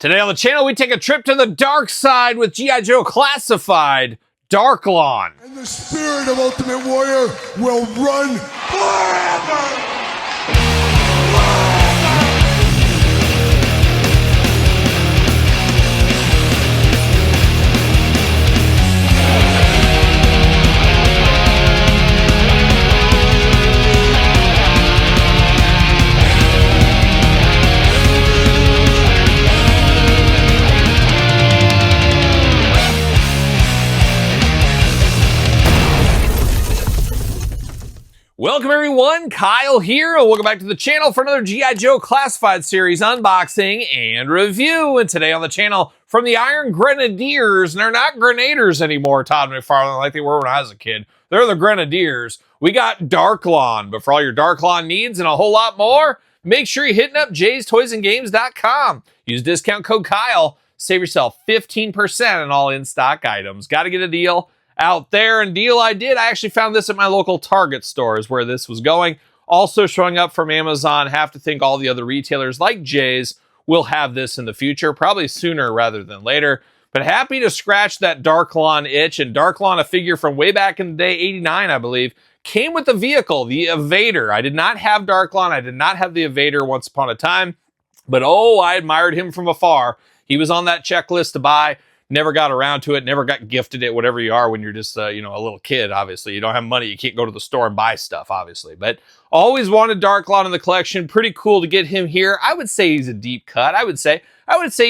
Today on the channel, we take a trip to the dark side with G.I. Joe Classified, Darklon. And the spirit of Ultimate Warrior will run forever! Welcome everyone, Kyle here, and welcome back to the channel for another G.I. Joe Classified series unboxing and review. And today on the channel, from the Iron Grenadiers, and they're not Grenadiers anymore, Todd McFarlane, like they were when I was a kid. They're the Grenadiers. We got Darklon, but for all your Darklon needs and a whole lot more, make sure you're hitting up jaystoysandgames.com. Use discount code Kyle, save yourself 15% on all in-stock items. Got to get a deal out there, and deal I did. I actually found this at my local Target stores where this was going. Also showing up from Amazon. Have to think all the other retailers like Jay's will have this in the future, probably sooner rather than later. But happy to scratch that Darklon itch. And Darklon, a figure from way back in the day, 89, I believe, came with the vehicle, the Evader. I did not have Darklon. I did not have the Evader once upon a time. But oh, I admired him from afar. He was on that checklist to buy. Never got around to it, never got gifted it, whatever you are when you're just, a little kid, obviously. You don't have money, you can't go to the store and buy stuff, obviously. But always wanted Darklon in the collection. Pretty cool to get him here. I would say he's a deep cut. I would say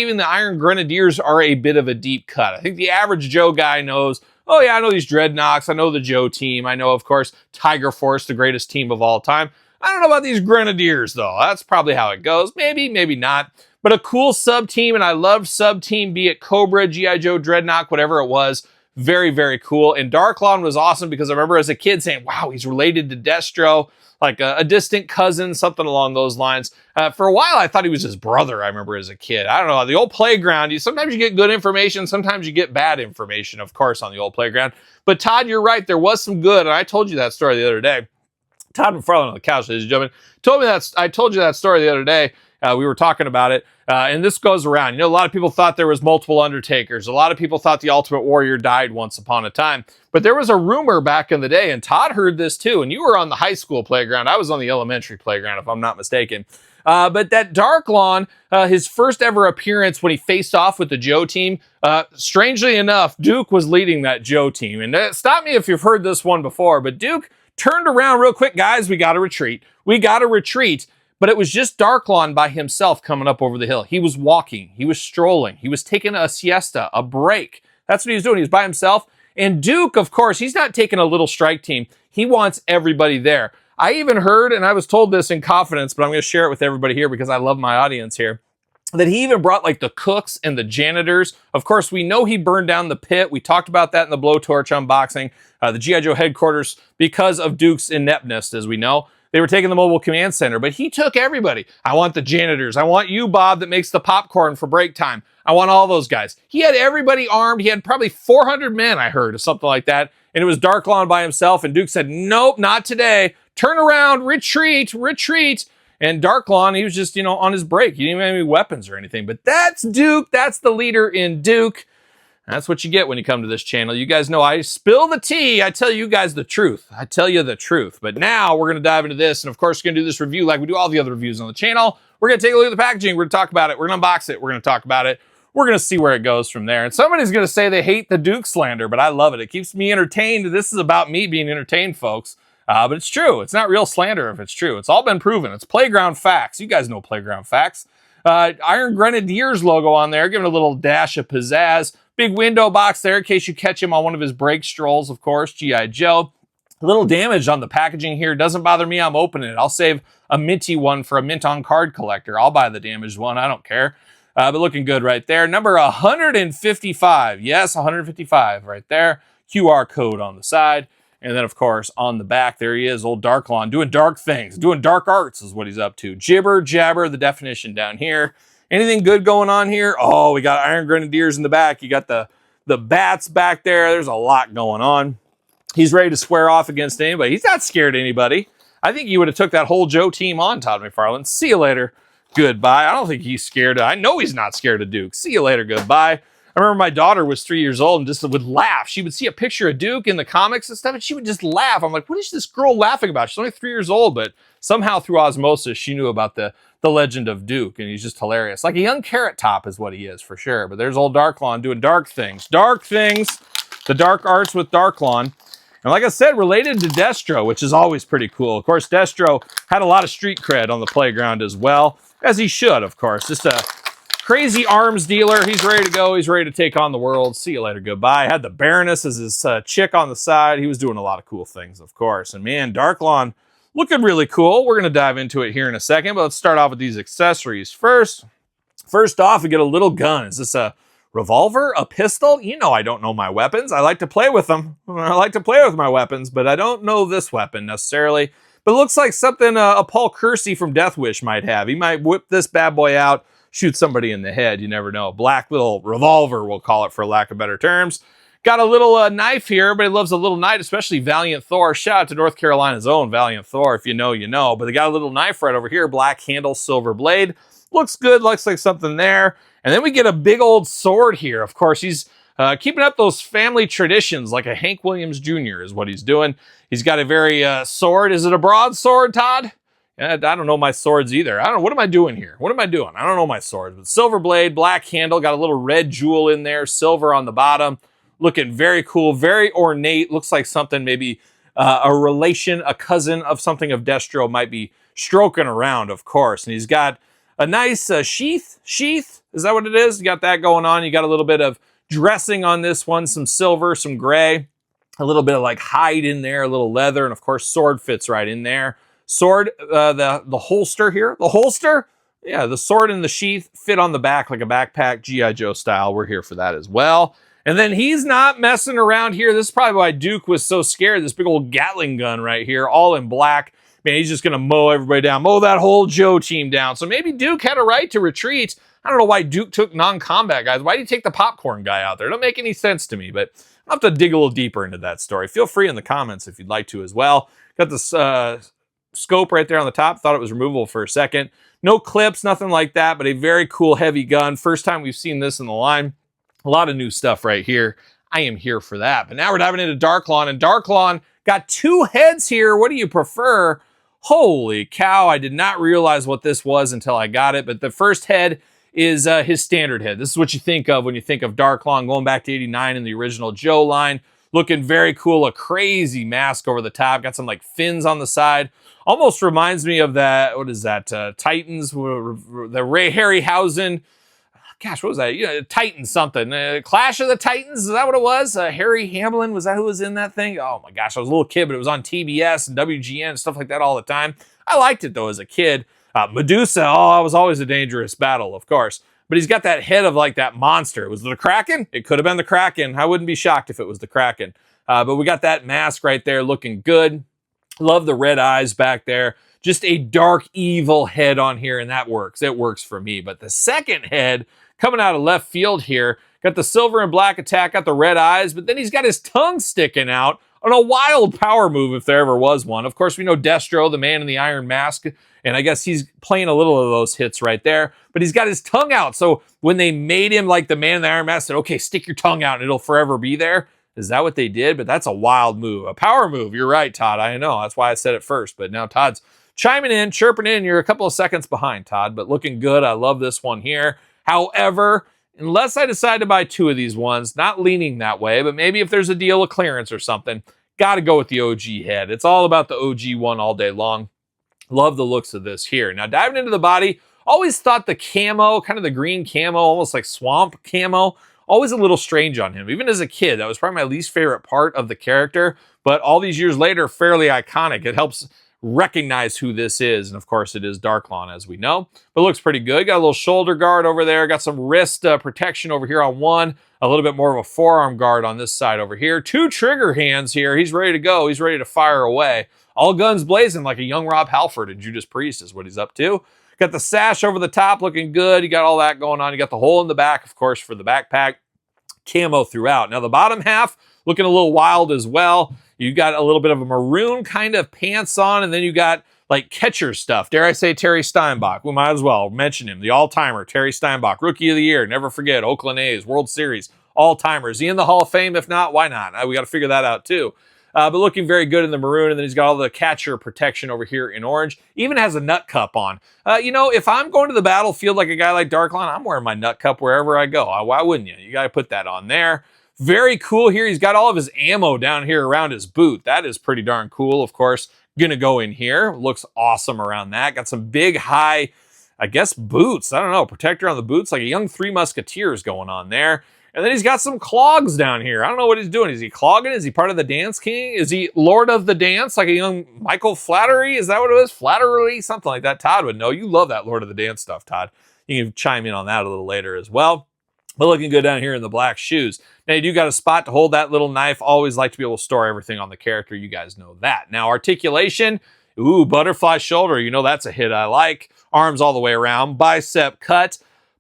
even the Iron Grenadiers are a bit of a deep cut. I think the average Joe guy knows, oh yeah, I know these Dreadnoks, I know the Joe team, I know, of course, Tiger Force, the greatest team of all time. I don't know about these Grenadiers, though. That's probably how it goes. Maybe, maybe not. But a cool sub-team, and I loved sub-team, be it Cobra, G.I. Joe, Dreadnok, whatever it was. Very, very cool. And Darklon was awesome because I remember as a kid saying, wow, he's related to Destro, like a distant cousin, something along those lines. For a while, I thought he was his brother, I remember as a kid. I don't know, the old playground, sometimes you get good information, sometimes you get bad information, of course, on the old playground. But Todd, you're right, there was some good, and I told you that story the other day. Todd McFarlane on the couch, ladies and gentlemen, I told you that story the other day. We were talking about it, and this goes around. You know, a lot of people thought there was multiple Undertakers. A lot of people thought the Ultimate Warrior died once upon a time. But there was a rumor back in the day, and Todd heard this too, and you were on the high school playground. I was on the elementary playground, if I'm not mistaken. But that Darklon, his first ever appearance when he faced off with the Joe team, strangely enough, Duke was leading that Joe team. And stop me if you've heard this one before, but Duke turned around real quick. Guys, we got to retreat. We got to retreat. But it was just Darklon by himself coming up over the hill. He was walking. He was strolling. He was taking a siesta, a break. That's what he was doing. He was by himself. And Duke, of course, he's not taking a little strike team. He wants everybody there. I even heard, and I was told this in confidence, but I'm going to share it with everybody here because I love my audience here, that he even brought like the cooks and the janitors. Of course, we know he burned down the pit. We talked about that in the blowtorch unboxing, the G.I. Joe headquarters, because of Duke's ineptness, as we know. They were taking the mobile command center, but he took everybody. I want the janitors. I want you, Bob, that makes the popcorn for break time. I want all those guys. He had everybody armed. He had probably 400 men, I heard, or something like that. And it was Darklon by himself. And Duke said, nope, not today. Turn around, retreat, retreat. And Darklon, he was just, on his break. He didn't even have any weapons or anything. But that's Duke. That's the leader in Duke. That's what you get when you come to this channel. You guys know I spill the tea. I tell you guys the truth. I tell you the truth. But now we're going to dive into this. And of course, we're going to do this review like we do all the other reviews on the channel. We're going to take a look at the packaging. We're going to talk about it. We're going to unbox it. We're going to talk about it. We're going to see where it goes from there. And somebody's going to say they hate the Duke slander, but I love it. It keeps me entertained. This is about me being entertained, folks. But it's true. It's not real slander if it's true. It's all been proven. It's playground facts. You guys know playground facts. Iron Grenadiers logo on there, giving a little dash of pizzazz. Big window box there in case you catch him on one of his break strolls, of course, G.I. Joe. A little damage on the packaging here. Doesn't bother me. I'm opening it. I'll save a minty one for a mint on card collector. I'll buy the damaged one. I don't care. But looking good right there. Number 155. Yes, 155 right there. QR code on the side. And then, of course, on the back, there he is, old Darklon, doing dark things. Doing dark arts is what he's up to. Jibber, jabber, the definition down here. Anything good going on here? Oh, we got Iron Grenadiers in the back. You got the bats back there. There's a lot going on. He's ready to square off against anybody. He's not scared of anybody. I think you would have took that whole Joe team on, Todd McFarlane. See you later. Goodbye. I don't think he's scared. I know he's not scared of Duke. See you later. Goodbye. I remember my daughter was 3 years old and just would laugh. She would see a picture of Duke in the comics and stuff, and she would just laugh. I'm like, what is this girl laughing about? She's only 3 years old, but somehow through osmosis, she knew about the legend of Duke, and he's just hilarious. Like a young Carrot Top is what he is, for sure. But there's old Darklon doing dark things. Dark things. The dark arts with Darklon. And like I said, related to Destro, which is always pretty cool. Of course, Destro had a lot of street cred on the playground as well, as he should, of course. Just a crazy arms dealer. He's ready to go. He's ready to take on the world. See you later. Goodbye. Had the Baroness as his chick on the side. He was doing a lot of cool things, of course. And man, Darklon looking really cool. We're going to dive into it here in a second, but let's start off with these accessories first. First off, we get a little gun. Is this a revolver? A pistol? You know I don't know my weapons. I like to play with them. I like to play with my weapons, but I don't know this weapon necessarily. But it looks like something a Paul Kersey from Death Wish might have. He might whip this bad boy out, shoot somebody in the head. You never know. Black little revolver, we'll call it for lack of better terms. Got a little knife here, but he loves a little knife, especially Valiant Thor. Shout out to North Carolina's own Valiant Thor. If you know, you know. But they got a little knife right over here. Black handle, silver blade. Looks good. Looks like something there. And then we get a big old sword here. Of course, he's keeping up those family traditions like a Hank Williams Jr. is what he's doing. He's got a very sword. Is it a broadsword, Todd? I don't know my swords either. I don't know. What am I doing here? What am I doing? I don't know my swords. But silver blade, black handle, got a little red jewel in there, silver on the bottom. Looking very cool, very ornate. Looks like something maybe a relation, a cousin of something of Destro might be stroking around, of course. And he's got a nice sheath. Is that what it is? You got that going on. You got a little bit of dressing on this one, some silver, some gray, a little bit of like hide in there, a little leather, and of course sword fits right in there. Sword, the holster here, the holster, yeah, the sword and the sheath fit on the back like a backpack, G.I. Joe style. We're here for that as well. And then he's not messing around here. This is probably why Duke was so scared. This big old Gatling gun right here, all in black. Man, he's just going to mow everybody down, mow that whole Joe team down. So maybe Duke had a right to retreat. I don't know why Duke took non-combat guys. Why did he take the popcorn guy out there? It don't make any sense to me, but I'll have to dig a little deeper into that story. Feel free in the comments if you'd like to as well. Got this scope right there on the top. Thought it was removable for a second. No clips, nothing like that, but a very cool heavy gun. First time we've seen this in the line. A lot of new stuff right here. I am here for that. But now we're diving into Darklon, and Darklon got two heads here. What do you prefer? Holy cow, I did not realize what this was until I got it, but the first head is his standard head. This is what you think of when you think of Darklon, going back to 89 in the original Joe line. Looking very cool, a crazy mask over the top. Got some like fins on the side. Almost reminds me of that, what is that, Titans, the Ray Harryhausen. Gosh, what was that? Yeah, Titan something. Clash of the Titans, is that what it was? Harry Hamlin, was that who was in that thing? Oh my gosh, I was a little kid, but it was on TBS and WGN and stuff like that all the time. I liked it though as a kid. Medusa, oh, it was always a dangerous battle, of course. But he's got that head of like that monster. Was it the Kraken? It could have been the Kraken. I wouldn't be shocked if it was the Kraken. But we got that mask right there looking good. Love the red eyes back there. Just a dark, evil head on here, and that works. It works for me. But the second head coming out of left field here, got the silver and black attack, got the red eyes, but then he's got his tongue sticking out on a wild power move if there ever was one. Of course, we know Destro, the man in the iron mask, and I guess he's playing a little of those hits right there, but he's got his tongue out. So when they made him like the man in the iron mask, said, okay, stick your tongue out and it'll forever be there. Is that what they did? But that's a wild move, a power move. You're right, Todd. I know. That's why I said it first, but now Todd's chiming in, chirping in. You're a couple of seconds behind, Todd, but looking good. I love this one here. However, unless I decide to buy two of these ones, not leaning that way, but maybe if there's a deal of clearance or something, got to go with the OG head. It's all about the OG one all day long. Love the looks of this here. Now, diving into the body, always thought the camo, kind of the green camo, almost like swamp camo, always a little strange on him. Even as a kid, that was probably my least favorite part of the character, but all these years later, fairly iconic. It helps recognize who this is, and of course it is Darklon, as we know, but looks pretty good. Got a little shoulder guard over there, got some wrist protection over here on one, a little bit more of a forearm guard on this side over here, two trigger hands here. He's ready to go. He's ready to fire away, all guns blazing like a young Rob Halford and Judas Priest is what he's up to. Got the sash over the top looking good. You got all that going on. You got the hole in the back, of course, for the backpack. Camo throughout. Now the bottom half looking a little wild as well. You got a little bit of a maroon kind of pants on, and then you got like catcher stuff. Dare I say Terry Steinbach? We might as well mention him. The all-timer, Terry Steinbach, Rookie of the Year. Never forget, Oakland A's, World Series, all-timers. Is he in the Hall of Fame? If not, why not? We got to figure that out too. But looking very good in the maroon, and then he's got all the catcher protection over here in orange. Even has a nut cup on. You know, if I'm going to the battlefield like a guy like Darklon, I'm wearing my nut cup wherever I go. Why wouldn't you? You got to put that on there. Very cool here. He's got all of his ammo down here around his boot. That is pretty darn cool, of course. Gonna go in here. Looks awesome around that. Got some big, high, I guess, boots. I don't know, protector on the boots, like a young Three Musketeers going on there. And then he's got some clogs down here. I don't know what he's doing. Is he clogging? Is he part of the Dance King? Is he Lord of the Dance, like a young Michael Flattery? Is that what it is? Flattery? Something like that. Todd would know. You love that Lord of the Dance stuff, Todd. You can chime in on that a little later as well. But looking good down here in the black shoes. Now, you do got a spot to hold that little knife. Always like to be able to store everything on the character. You guys know that. Now, articulation. Ooh, butterfly shoulder. You know that's a hit I like. Arms all the way around. Bicep cut.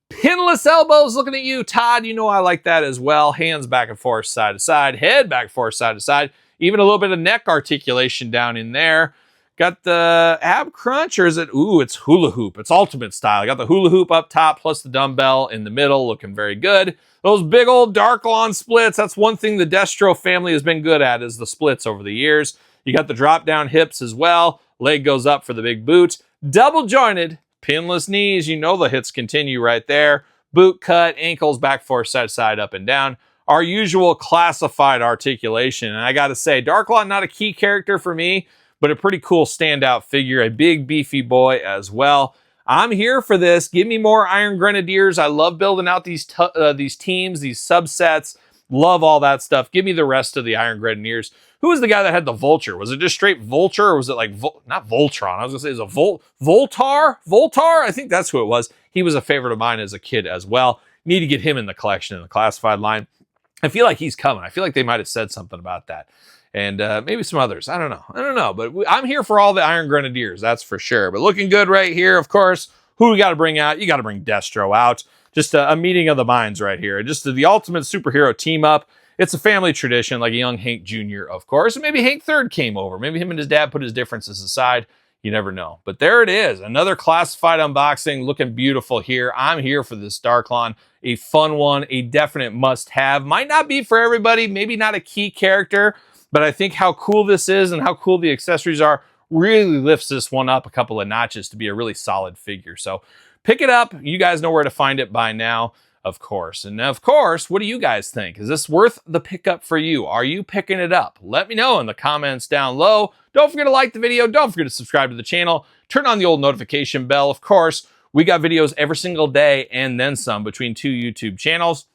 Pinless elbows. Looking at you, Todd. You know I like that as well. Hands back and forth, side to side. Head back and forth, side to side. Even a little bit of neck articulation down in there. Got the ab crunch, or is it, ooh, it's hula hoop. It's ultimate style. I got the hula hoop up top plus the dumbbell in the middle, looking very good. Those big old Darklon splits, that's one thing the Destro family has been good at, is the splits over the years. You got the drop down hips as well. Leg goes up for the big boot. Double jointed, pinless knees. You know the hits continue right there. Boot cut, ankles back, forth, side to side, up and down. Our usual classified articulation. And I got to say, Darklon, not a key character for me, but a pretty cool standout figure, a big beefy boy as well. I'm here for this. Give me more Iron Grenadiers. I love building out these teams, these subsets. Love all that stuff. Give me the rest of the Iron Grenadiers. Who was the guy that had the Vulture? Was it just straight Vulture, or was it like, not Voltron? I was gonna say, is it Voltar? Voltar? I think that's who it was. He was a favorite of mine as a kid as well. Need to get him in the collection in the classified line. I feel like he's coming. I feel like they might have said something about that. And maybe some others. I don't know. But I'm here for all the Iron Grenadiers, that's for sure. But looking good right here, of course. Who we got to bring out? You got to bring Destro out. Just a meeting of the minds right here. Just the ultimate superhero team up. It's a family tradition, like a young Hank Jr., of course. And maybe Hank III came over. Maybe him and his dad put his differences aside. You never know. But there it is. Another classified unboxing. Looking beautiful here. I'm here for this Darklon. A fun one. A definite must-have. Might not be for everybody. Maybe not a key character. But I think how cool this is and how cool the accessories are really lifts this one up a couple of notches to be a really solid figure. So pick it up. You guys know where to find it by now, of course. And of course, what do you guys think? Is this worth the pickup for you? Are you picking it up? Let me know in the comments down low. Don't forget to like the video. Don't forget to subscribe to the channel. Turn on the old notification bell. Of course, we got videos every single day and then some between 2 YouTube channels.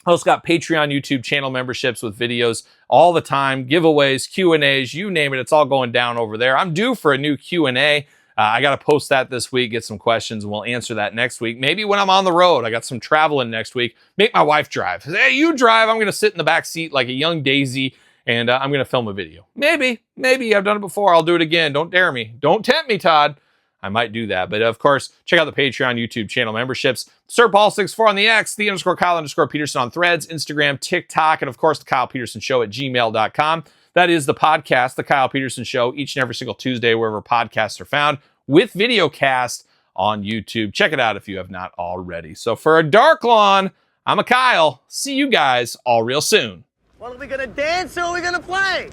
Also got Patreon YouTube channel memberships with videos all the time, giveaways, Q&As, you name it. It's all going down over there. I'm due for a new Q&A. I got to post that this week, get some questions, and we'll answer that next week. Maybe when I'm on the road. I got some traveling next week. Make my wife drive. Hey, you drive. I'm going to sit in the back seat like a young Daisy, and I'm going to film a video. Maybe. I've done it before. I'll do it again. Don't dare me. Don't tempt me, Todd. I might do that. But of course, check out the Patreon YouTube channel memberships. SirPaul64 on the X, _Kyle_Peterson on Threads, Instagram, TikTok, and of course, TheKylePetersonShow at gmail.com. That is the podcast, The Kyle Peterson Show, each and every single Tuesday, wherever podcasts are found, with video cast on YouTube. Check it out if you have not already. So for a Darklon, I'm a Kyle. See you guys all real soon. Well, are we going to dance or are we going to play?